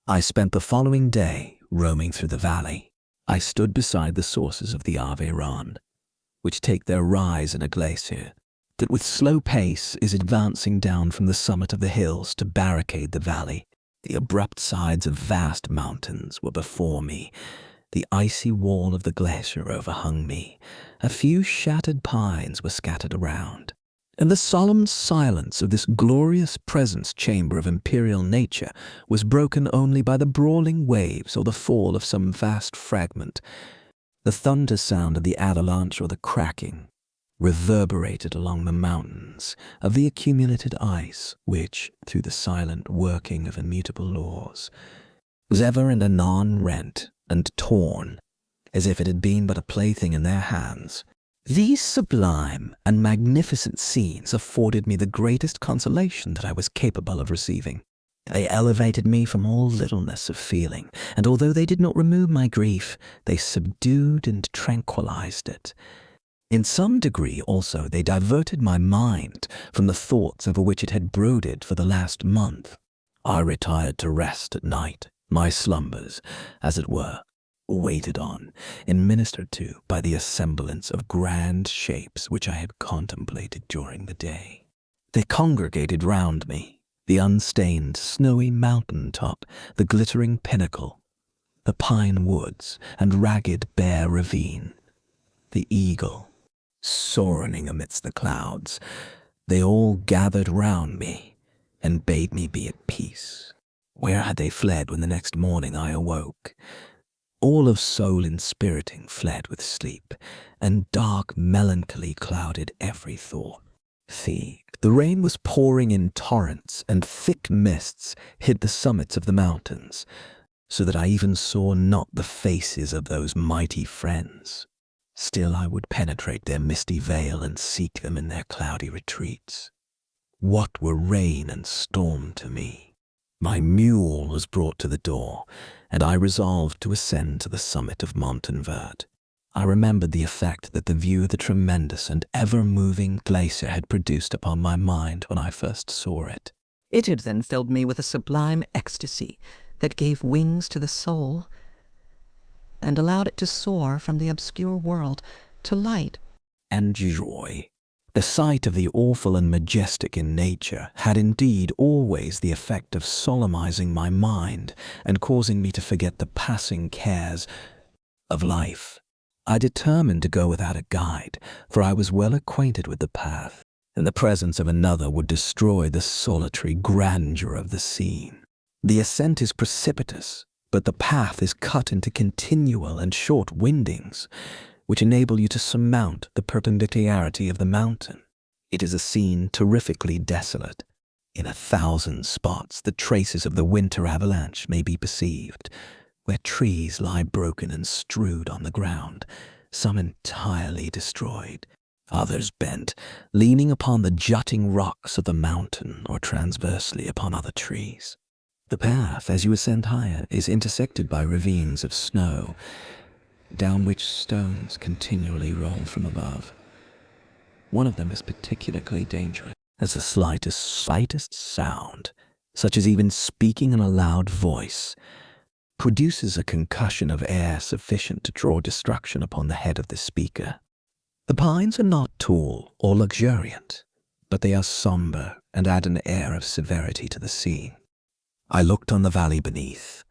I spent the following day roaming through the valley. I stood beside the sources of the Aveyron, which take their rise in a glacier that with slow pace is advancing down from the summit of the hills to barricade the valley. The abrupt sides of vast mountains were before me. The icy wall of the glacier overhung me. A few shattered pines were scattered around. And the solemn silence of this glorious presence chamber of imperial nature was broken only by the brawling waves or the fall of some vast fragment. The thunder sound of the avalanche or the cracking reverberated along the mountains of the accumulated ice which, through the silent working of immutable laws, was ever and anon rent and torn, as if it had been but a plaything in their hands. These sublime and magnificent scenes afforded me the greatest consolation that I was capable of receiving. They elevated me from all littleness of feeling, and although they did not remove my grief, they subdued and tranquilized it. In some degree also they diverted my mind from the thoughts over which it had brooded for the last month. I retired to rest at night, my slumbers, as it were, waited on and ministered to by the assemblance of grand shapes which I had contemplated during the day. They congregated round me, the unstained, snowy mountain top, the glittering pinnacle, the pine woods and ragged bare ravine, the eagle, soaring amidst the clouds. They all gathered round me and bade me be at peace. Where had they fled when the next morning I awoke? All of soul inspiriting fled with sleep, and dark melancholy clouded every thought. See, the rain was pouring in torrents, and thick mists hid the summits of the mountains, so that I even saw not the faces of those mighty friends. Still I would penetrate their misty veil and seek them in their cloudy retreats. What were rain and storm to me? My mule was brought to the door, and I resolved to ascend to the summit of Montanvert. I remembered the effect that the view of the tremendous and ever-moving glacier had produced upon my mind when I first saw it. It had then filled me with a sublime ecstasy that gave wings to the soul and allowed it to soar from the obscure world to light and joy. The sight of the awful and majestic in nature had indeed always the effect of solemnizing my mind and causing me to forget the passing cares of life. I determined to go without a guide, for I was well acquainted with the path, and the presence of another would destroy the solitary grandeur of the scene. The ascent is precipitous, but the path is cut into continual and short windings, which enable you to surmount the perpendicularity of the mountain. It is a scene terrifically desolate. In 1,000 spots the traces of the winter avalanche may be perceived, where trees lie broken and strewed on the ground, some entirely destroyed, others bent, leaning upon the jutting rocks of the mountain or transversely upon other trees. The path, as you ascend higher, is intersected by ravines of snow, down which stones continually roll from above. One of them is particularly dangerous, as the slightest sound, such as even speaking in a loud voice, produces a concussion of air sufficient to draw destruction upon the head of the speaker. The pines are not tall or luxuriant, but they are somber and add an air of severity to the scene. I looked on the valley beneath.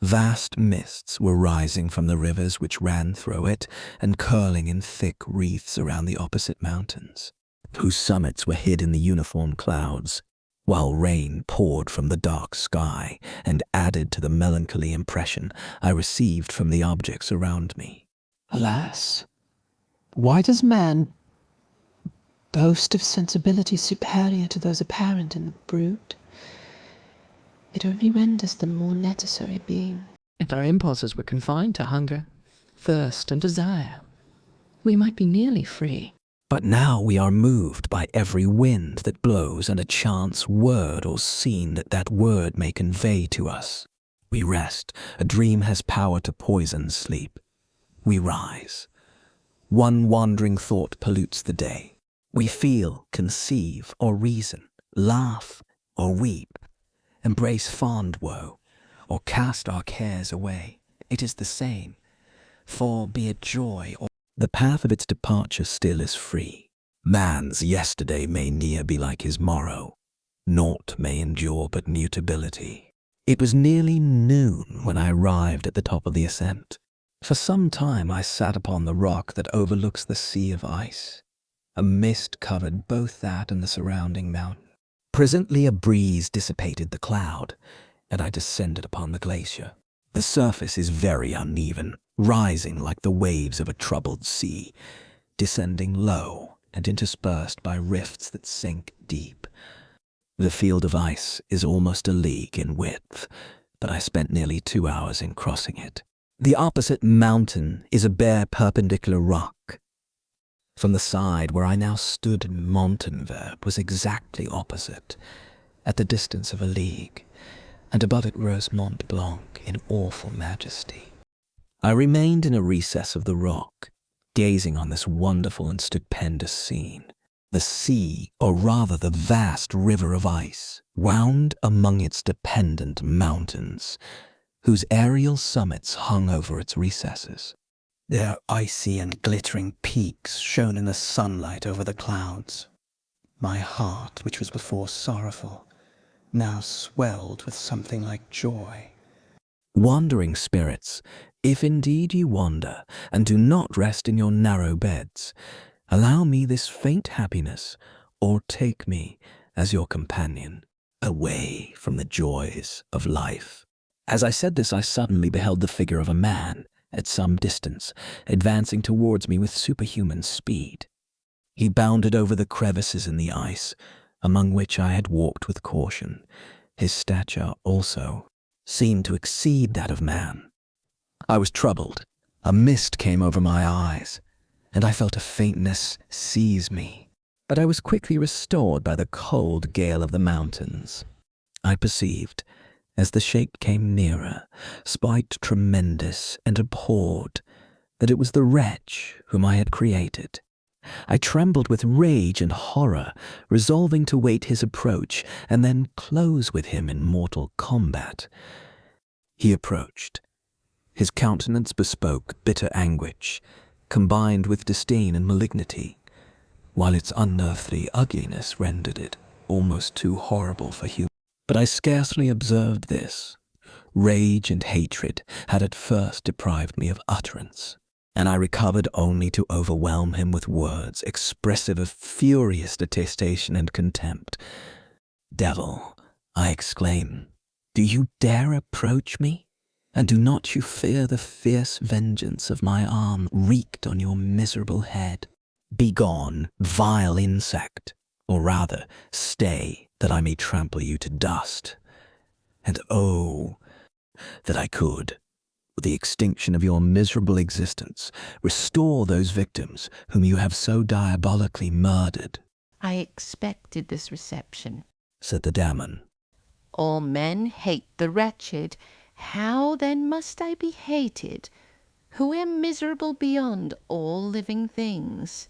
Vast mists were rising from the rivers which ran through it and curling in thick wreaths around the opposite mountains, whose summits were hid in the uniform clouds, while rain poured from the dark sky and added to the melancholy impression I received from the objects around me. Alas, why does man boast of sensibility superior to those apparent in the brute? It only renders them more necessary beings. If our impulses were confined to hunger, thirst, and desire, we might be nearly free. But now we are moved by every wind that blows and a chance word or scene that word may convey to us. We rest. A dream has power to poison sleep. We rise. One wandering thought pollutes the day. We feel, conceive, or reason, laugh, or weep, embrace fond woe, or cast our cares away, it is the same. For be it joy or the path of its departure still is free. Man's yesterday may near be like his morrow. Naught may endure but mutability. It was nearly noon when I arrived at the top of the ascent. For some time I sat upon the rock that overlooks the sea of ice. A mist covered both that and the surrounding mountain. Presently a breeze dissipated the cloud, and I descended upon the glacier. The surface is very uneven, rising like the waves of a troubled sea, descending low and interspersed by rifts that sink deep. The field of ice is almost a league in width, but I spent nearly 2 hours in crossing it. The opposite mountain is a bare perpendicular rock. From the side where I now stood, Montanvert was exactly opposite, at the distance of a league, and above it rose Mont Blanc in awful majesty. I remained in a recess of the rock, gazing on this wonderful and stupendous scene. The sea, or rather the vast river of ice, wound among its dependent mountains, whose aerial summits hung over its recesses. Their icy and glittering peaks shone in the sunlight over the clouds. My heart, which was before sorrowful, now swelled with something like joy. Wandering spirits, if indeed you wander, and do not rest in your narrow beds, allow me this faint happiness, or take me as your companion, away from the joys of life. As I said this, I suddenly beheld the figure of a man, at some distance, advancing towards me with superhuman speed. He bounded over the crevices in the ice, among which I had walked with caution. His stature, also, seemed to exceed that of man. I was troubled. A mist came over my eyes, and I felt a faintness seize me. But I was quickly restored by the cold gale of the mountains. I perceived, as the shape came nearer, spite tremendous, and abhorred, that it was the wretch whom I had created. I trembled with rage and horror, resolving to wait his approach, and then close with him in mortal combat. He approached. His countenance bespoke bitter anguish, combined with disdain and malignity, while its unearthly ugliness rendered it almost too horrible for human. But I scarcely observed this. Rage and hatred had at first deprived me of utterance, and I recovered only to overwhelm him with words expressive of furious detestation and contempt. "Devil," I exclaimed, "do you dare approach me? And do not you fear the fierce vengeance of my arm wreaked on your miserable head? Begone, vile insect, or rather, stay, that I may trample you to dust. And oh, that I could, with the extinction of your miserable existence, restore those victims whom you have so diabolically murdered." I expected this reception. Said the Damon. All men hate the wretched. How then must I be hated, who am miserable beyond all living things?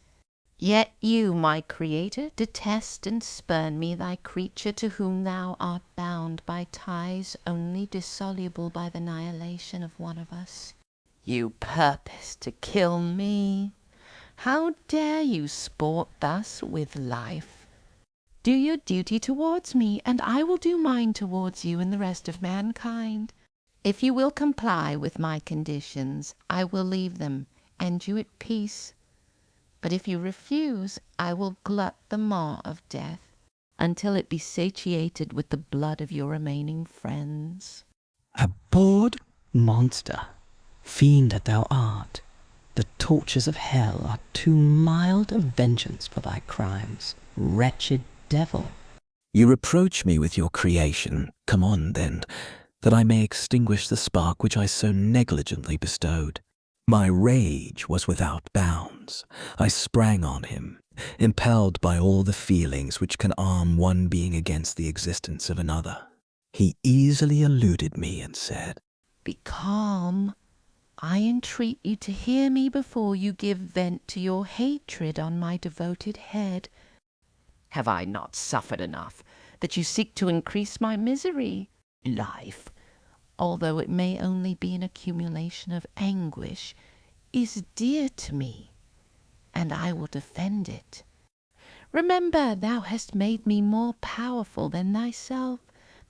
Yet you, my Creator, detest and spurn me, thy creature, to whom thou art bound by ties only dissoluble by the annihilation of one of us. You purpose to kill me. How dare you sport thus with life? Do your duty towards me, and I will do mine towards you and the rest of mankind. If you will comply with my conditions, I will leave them, and you at peace. But if you refuse, I will glut the maw of death, until it be satiated with the blood of your remaining friends. Abhorred monster, fiend that thou art, the tortures of hell are too mild a vengeance for thy crimes, wretched devil. You reproach me with your creation. Come on, then, that I may extinguish the spark which I so negligently bestowed. My rage was without bounds. I sprang on him, impelled by all the feelings which can arm one being against the existence of another. He easily eluded me and said, Be calm. I entreat you to hear me before you give vent to your hatred on my devoted head. Have I not suffered enough, that you seek to increase my misery? Life, although it may only be an accumulation of anguish, is dear to me, and I will defend it. Remember, thou hast made me more powerful than thyself.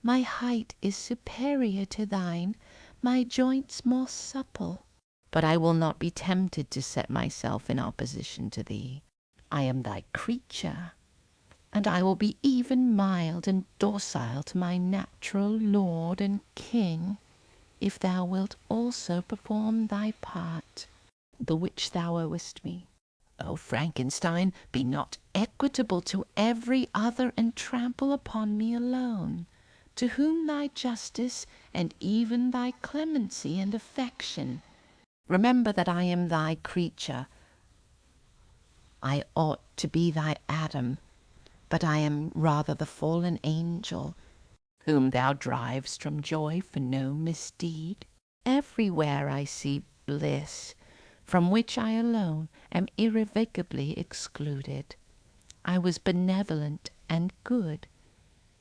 My height is superior to thine, my joints more supple. But I will not be tempted to set myself in opposition to thee. I am thy creature, and I will be even mild and docile to my natural lord and king, if thou wilt also perform thy part, the which thou owest me. O Frankenstein, be not equitable to every other, and trample upon me alone, to whom thy justice and even thy clemency and affection. Remember that I am thy creature. I ought to be thy Adam, but I am rather the fallen angel, whom thou drivest from joy for no misdeed. Everywhere I see bliss, from which I alone am irrevocably excluded. I was benevolent and good.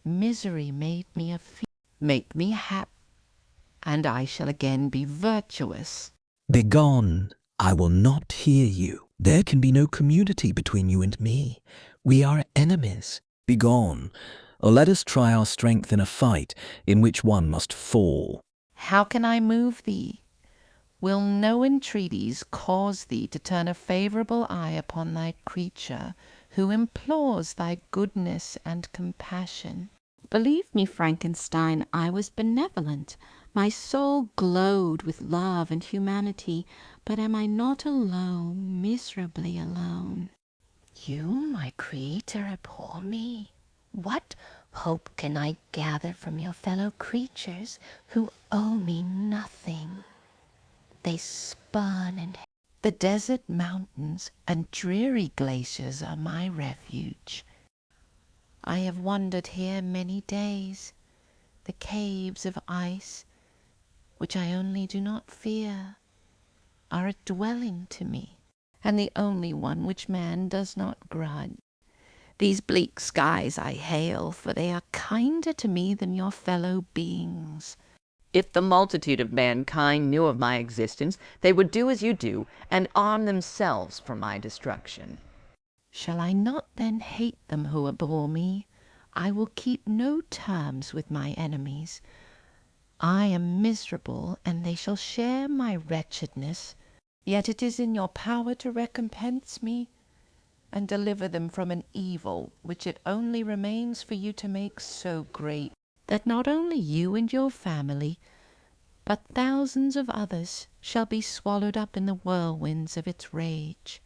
Misery made me a fiend. Make me happy, and I shall again be virtuous. Begone, I will not hear you. There can be no community between you and me. We are enemies. Begone, or let us try our strength in a fight in which one must fall. How can I move thee? Will no entreaties cause thee to turn a favourable eye upon thy creature, who implores thy goodness and compassion? Believe me, Frankenstein, I was benevolent. My soul glowed with love and humanity. But am I not alone, miserably alone? You, my creator, abhor me? What hope can I gather from your fellow creatures who owe me nothing? They spurn and hate. The desert mountains and dreary glaciers are my refuge. I have wandered here many days. The caves of ice, which I only do not fear, are a dwelling to me, and the only one which man does not grudge. These bleak skies I hail, for they are kinder to me than your fellow beings. If the multitude of mankind knew of my existence, they would do as you do, and arm themselves for my destruction. Shall I not then hate them who abhor me? I will keep no terms with my enemies. I am miserable, and they shall share my wretchedness. Yet it is in your power to recompense me, and deliver them from an evil which it only remains for you to make so great, that not only you and your family, but thousands of others shall be swallowed up in the whirlwinds of its rage.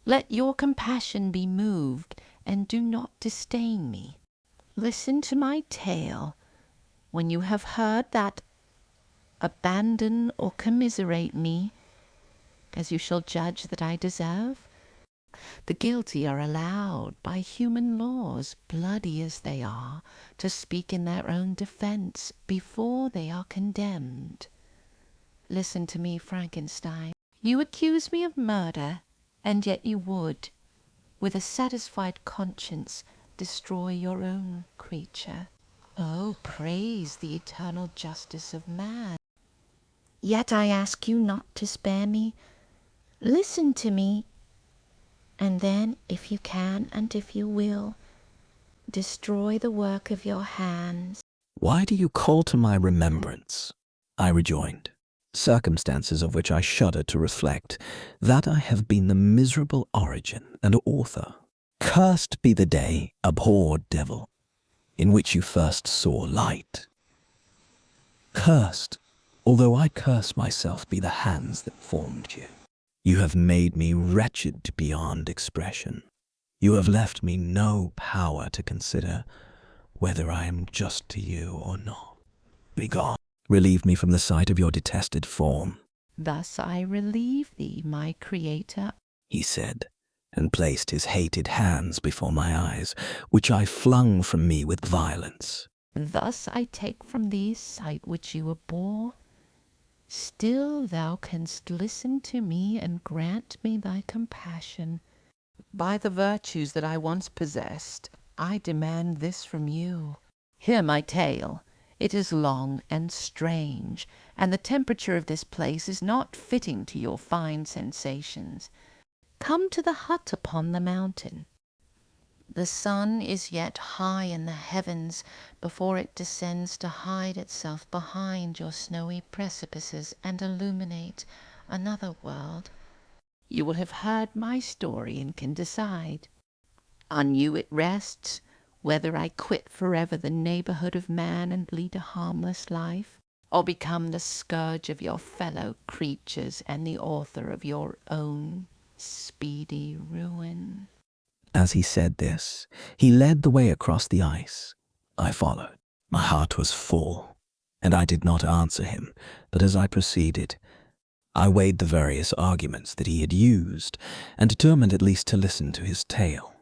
Let your compassion be moved, and do not disdain me. Listen to my tale. When you have heard that, abandon or commiserate me, as you shall judge that I deserve. The guilty are allowed by human laws, bloody as they are, to speak in their own defense before they are condemned. Listen to me, Frankenstein. You accuse me of murder, and yet you would, with a satisfied conscience, destroy your own creature. Oh, praise the eternal justice of man. Yet I ask you not to spare me. Listen to me, and then, if you can and if you will, destroy the work of your hands. Why do you call to my remembrance, I rejoined, circumstances of which I shudder to reflect, that I have been the miserable origin and author? Cursed be the day, abhorred devil, in which you first saw light. Cursed, although I curse myself, be the hands that formed you. You have made me wretched beyond expression. You have left me no power to consider whether I am just to you or not. Begone. Relieve me from the sight of your detested form. Thus I relieve thee, my creator, He said, and placed his hated hands before my eyes, which I flung from me with violence. Thus I take from thee sight which you abhor. Still thou canst listen to me and grant me thy compassion. By the virtues that I once possessed, I demand this from you. Hear my tale. It is long and strange, and the temperature of this place is not fitting to your fine sensations. Come to the hut upon the mountain. The sun is yet high in the heavens before it descends to hide itself behind your snowy precipices and illuminate another world. You will have heard my story and can decide. On you it rests whether I quit forever the neighbourhood of man and lead a harmless life, or become the scourge of your fellow creatures and the author of your own speedy ruin. As he said this, he led the way across the ice. I followed. My heart was full, and I did not answer him, but as I proceeded, I weighed the various arguments that he had used, and determined at least to listen to his tale.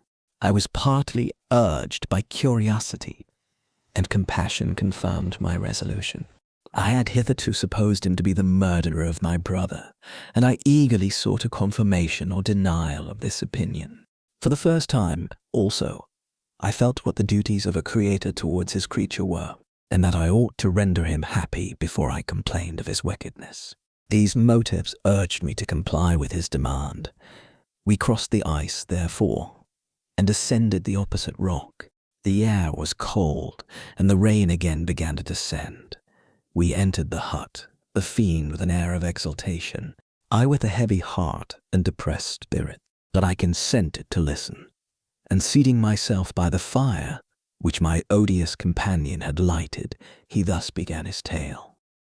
I was partly urged by curiosity, and compassion confirmed my resolution. I had hitherto supposed him to be the murderer of my brother, and I eagerly sought a confirmation or denial of this opinion. For the first time, also, I felt what the duties of a creator towards his creature were, and that I ought to render him happy before I complained of his wickedness. These motives urged me to comply with his demand. We crossed the ice, therefore, and ascended the opposite rock. The air was cold, and the rain again began to descend. We entered the hut, the fiend with an air of exultation, I with a heavy heart and depressed spirit. But I consented to listen, and seating myself by the fire, which my odious companion had lighted, he thus began his tale.